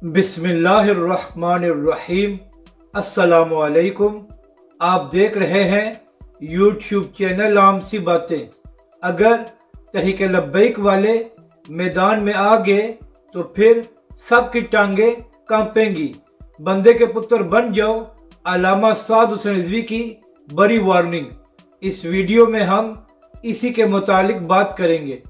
बिस्मिल्लाहिर्रहमानिर्रहीम। अस्सलामुअलैकुम। आप देख रहे हैं यूट्यूब चैनल आम सी बातें। अगर तहरीक लब्बैक वाले मैदान में आ गए तो फिर सबकी टांगे कांपेंगी। बंदे के पुत्र बन जाओ, अल्लामा साद हुसैन रिजवी की बड़ी वार्निंग। इस वीडियो में हम इसी के मुतालिक बात करेंगे।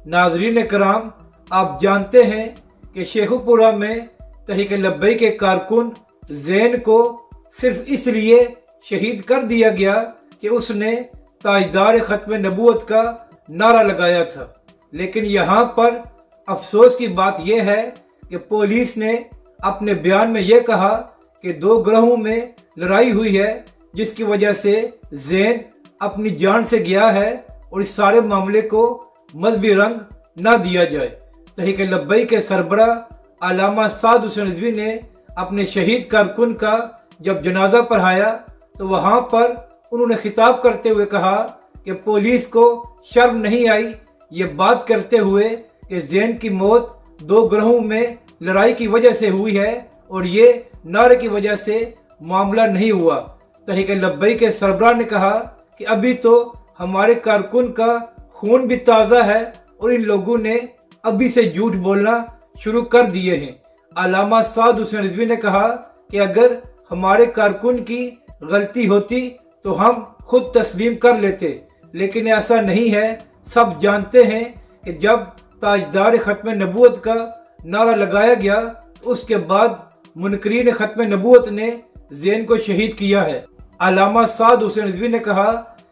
नाजरीन कराम, आप जानते हैं कि शेखुपुरा में तहरीक लब्बैक के कारकुन ज़ैन को सिर्फ इसलिए शहीद कर दिया गया कि उसने ताजदार ख़त्म नबूवत का नारा लगाया था। लेकिन यहाँ पर अफसोस की बात यह है कि पुलिस ने अपने बयान में यह कहा कि दो ग्रोहों में लड़ाई हुई है, जिसकी वजह से ज़ैन अपनी जान से गया है और इस सारे मामले को मजहबी रंग न दिया जाए। तहरीक लब्बैक के सरबराह अल्लामा साद हुसैन रिजवी ने अपने शहीद कारकुन का जब जनाजा पढ़ाया तो वहाँ पर उन्होंने खिताब करते हुए कहा कि पुलिस को शर्म नहीं आई ये बात करते हुए कि ज़ैन की मौत दो ग्रोहों में लड़ाई की वजह से हुई है और ये नारे की वजह से मामला नहीं हुआ। तहरीक लब्बैक के सरबराह ने कहा कि अभी तो हमारे कारकुन का खून भी ताज़ा है और इन लोगों ने अभी से झूठ बोलना शुरू कर दिए हैं। अल्लामा साद हुसैन रिजवी ने कहा कि अगर हमारे कारकुन की गलती होती तो हम खुद तस्लीम कर लेते, लेकिन ऐसा नहीं है। सब जानते हैं कि जब ताजदार ख़त्म नबूवत का नारा लगाया गया तो उसके बाद मुनकरीन ख़त्म नबूवत ने ज़ैन को शहीद किया है। अल्लामा साद हुसैन रिजवी ने कहा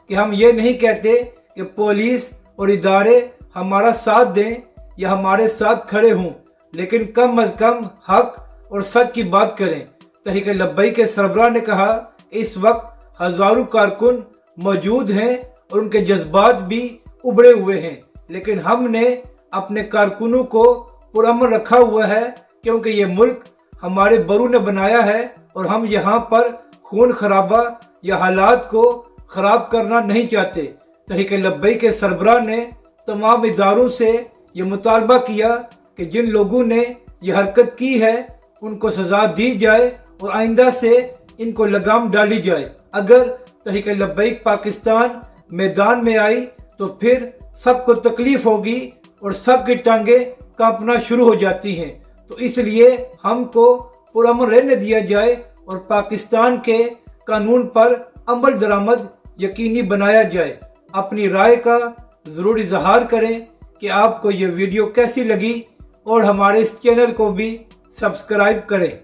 कि हम ये नहीं कहते कि पुलिस और इदारे हमारा साथ दें या हमारे साथ खड़े हों, लेकिन कम अज कम हक और सच की बात करें। तहरीक लब्बैक के सरबराह ने कहा इस वक्त हजारों कारकुन मौजूद हैं और उनके जज्बात भी उभरे हुए हैं, लेकिन हमने अपने कारकुनों को पुरअमन रखा हुआ है क्योंकि ये मुल्क हमारे बरू ने बनाया है और हम यहाँ पर खून खराबा या हालात को खराब करना नहीं चाहते। तहरीक लब्बैक के सरबराह ने तमाम इदारों से ये मुतालबा किया कि जिन लोगों ने ये हरकत की है उनको सजा दी जाए और आइंदा से इनको लगाम डाली जाए। अगर तहरीक लब्बैक पाकिस्तान मैदान में आई तो फिर सबको तकलीफ होगी और सबकी टांगे कांपना शुरू हो जाती हैं। तो इसलिए हमको पुरअमन रहने दिया जाए और पाकिस्तान के कानून पर अमल दरामद यकीनी बनाया जाए। अपनी राय का ज़रूर इजहार करें कि आपको ये वीडियो कैसी लगी और हमारे इस चैनल को भी सब्सक्राइब करें।